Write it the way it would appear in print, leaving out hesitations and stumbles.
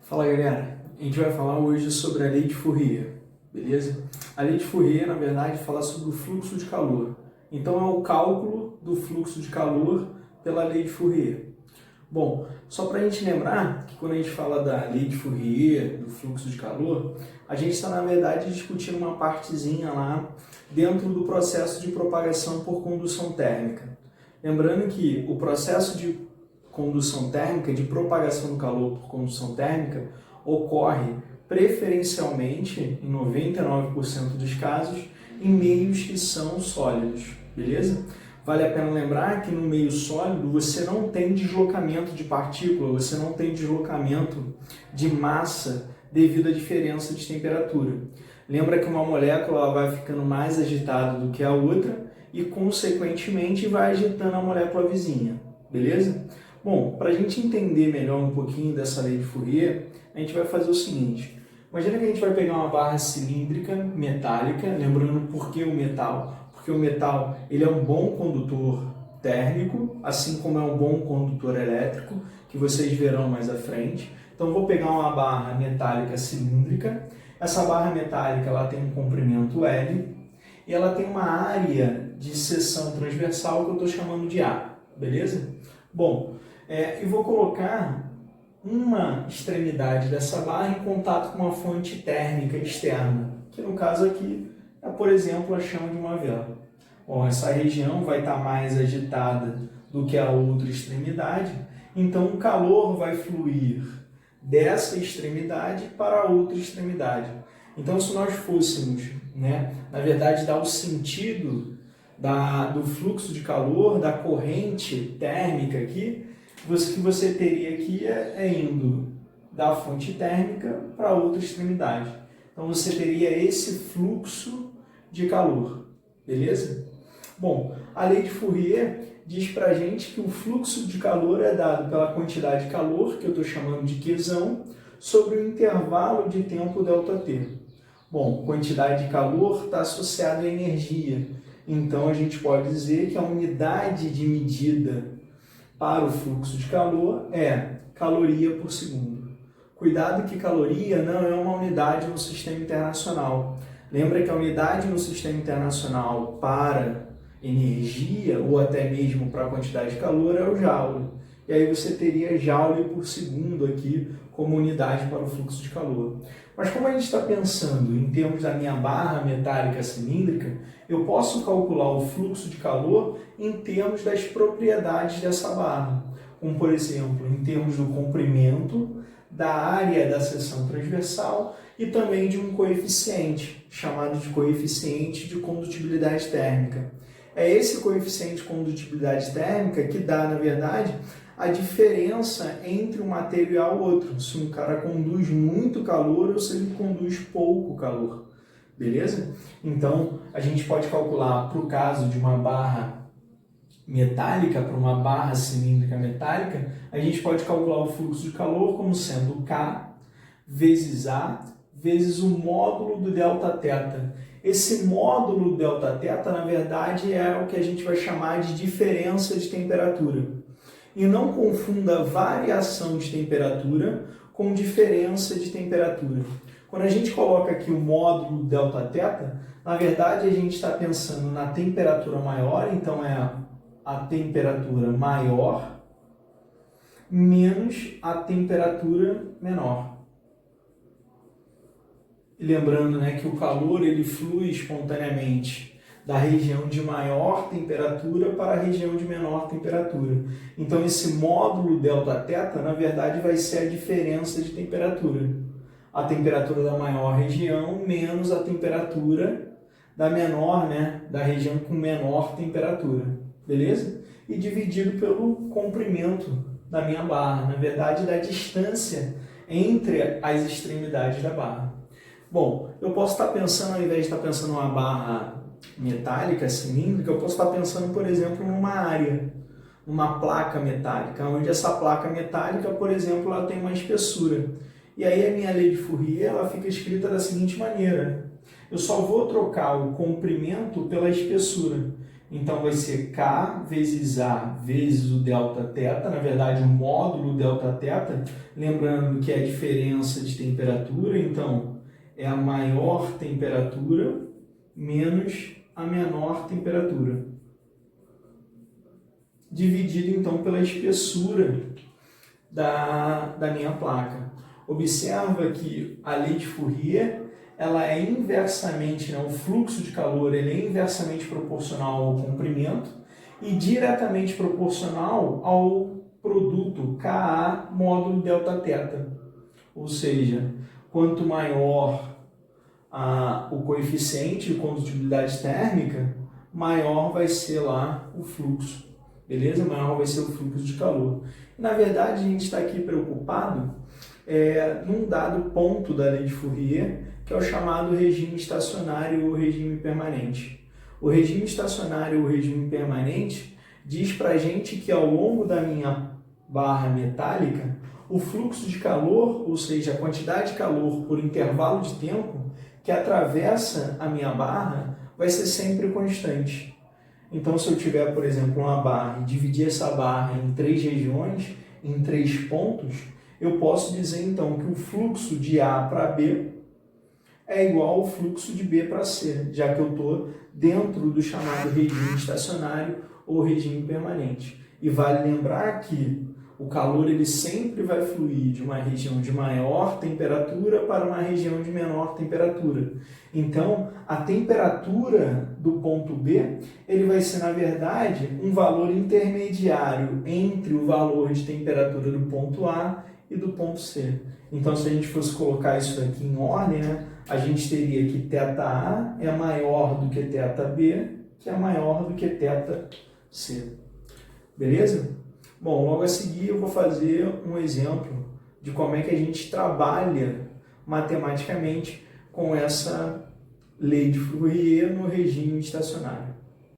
Fala galera, a gente vai falar hoje sobre a lei de Fourier, beleza? A lei de Fourier, na verdade, fala sobre o fluxo de calor. Então é o cálculo do fluxo de calor pela lei de Fourier. Bom, só para a gente lembrar que quando a gente fala da lei de Fourier, do fluxo de calor, a gente está na verdade discutindo uma partezinha lá dentro do processo de propagação por condução térmica. Lembrando que o processo de condução térmica, de propagação do calor por condução térmica, ocorre preferencialmente, em 99% dos casos, em meios que são sólidos, beleza? Vale a pena lembrar que no meio sólido você não tem deslocamento de partícula, você não tem deslocamento de massa devido à diferença de temperatura. Lembra que uma molécula vai ficando mais agitada do que a outra e, consequentemente, vai agitando a molécula vizinha, beleza? Bom, para a gente entender melhor um pouquinho dessa lei de Fourier, a gente vai fazer o seguinte. Imagina que a gente vai pegar uma barra cilíndrica metálica, lembrando por que o metal? Porque o metal ele é um bom condutor térmico, assim como é um bom condutor elétrico, que vocês verão mais à frente. Então, vou pegar uma barra metálica cilíndrica. Essa barra metálica ela tem um comprimento L e ela tem uma área de seção transversal que eu estou chamando de A, beleza? Bom, e vou colocar uma extremidade dessa barra em contato com uma fonte térmica externa, que no caso aqui é, por exemplo, a chama de uma vela. Bom, essa região vai estar mais agitada do que a outra extremidade, então o calor vai fluir dessa extremidade para a outra extremidade. Então, se nós fôssemos, na verdade, dar o sentido do fluxo de calor, da corrente térmica aqui, que você teria aqui indo da fonte térmica para outra extremidade. Então você teria esse fluxo de calor, beleza? Bom, a lei de Fourier diz para a gente que o fluxo de calor é dado pela quantidade de calor, que eu estou chamando de Qzão, sobre o intervalo de tempo ΔT. Bom, quantidade de calor está associada à energia. Então, a gente pode dizer que a unidade de medida para o fluxo de calor é caloria por segundo. Cuidado que caloria não é uma unidade no sistema internacional. Lembra que a unidade no sistema internacional para energia, ou até mesmo para a quantidade de calor, é o joule. E aí você teria joule por segundo aqui como unidade para o fluxo de calor. Mas como a gente está pensando em termos da minha barra metálica cilíndrica, eu posso calcular o fluxo de calor em termos das propriedades dessa barra, como por exemplo, em termos do comprimento, da área da seção transversal e também de um coeficiente, chamado de coeficiente de condutibilidade térmica. É esse coeficiente de condutibilidade térmica que dá, na verdade, a diferença entre um material e outro, se um cara conduz muito calor ou se ele conduz pouco calor, beleza? Então, a gente pode calcular, para o caso de uma barra metálica, para uma barra cilíndrica metálica, a gente pode calcular o fluxo de calor como sendo K vezes A vezes o módulo do Δθ. Esse módulo Δθ, na verdade, é o que a gente vai chamar de diferença de temperatura. E não confunda variação de temperatura com diferença de temperatura. Quando a gente coloca aqui o módulo Δθ, na verdade a gente está pensando na temperatura maior, então é a temperatura maior menos a temperatura menor. E lembrando que o calor ele flui espontaneamente da região de maior temperatura para a região de menor temperatura. Então, esse módulo Δθ, na verdade, vai ser a diferença de temperatura. A temperatura da maior região menos a temperatura da menor, da região com menor temperatura. Beleza? E dividido pelo comprimento da minha barra, na verdade, da distância entre as extremidades da barra. Bom, eu posso estar pensando, ao invés de estar pensando numa barra metálica, cilíndrica, eu posso estar pensando, por exemplo, numa área, numa placa metálica, onde essa placa metálica, por exemplo, ela tem uma espessura. E aí a minha lei de Fourier ela fica escrita da seguinte maneira. Eu só vou trocar o comprimento pela espessura. Então vai ser K vezes A vezes o Δθ, na verdade o módulo Δθ, lembrando que é a diferença de temperatura, então é a maior temperatura menos a menor temperatura, dividido então pela espessura da minha placa. Observa que a lei de Fourier, ela é inversamente, o fluxo de calor ele é inversamente proporcional ao comprimento e diretamente proporcional ao produto Ka módulo Δθ. Ou seja, quanto maior o coeficiente de condutibilidade térmica, maior vai ser lá o fluxo. Beleza? Maior vai ser o fluxo de calor. Na verdade, a gente está aqui preocupado num dado ponto da lei de Fourier, que é o chamado regime estacionário ou regime permanente. O regime estacionário ou regime permanente diz para a gente que ao longo da minha barra metálica, o fluxo de calor, ou seja, a quantidade de calor por intervalo de tempo que atravessa a minha barra, vai ser sempre constante. Então, se eu tiver, por exemplo, uma barra e dividir essa barra em 3 regiões, em 3 pontos, eu posso dizer então que o fluxo de A para B é igual ao fluxo de B para C, já que eu estou dentro do chamado regime estacionário ou regime permanente. E vale lembrar que o calor ele sempre vai fluir de uma região de maior temperatura para uma região de menor temperatura. Então, a temperatura do ponto B ele vai ser, na verdade, um valor intermediário entre o valor de temperatura do ponto A e do ponto C. Então, se a gente fosse colocar isso aqui em ordem, a gente teria que θA é maior do que θB, que é maior do que θC. Beleza? Bom, logo a seguir eu vou fazer um exemplo de como é que a gente trabalha matematicamente com essa lei de Fourier no regime estacionário.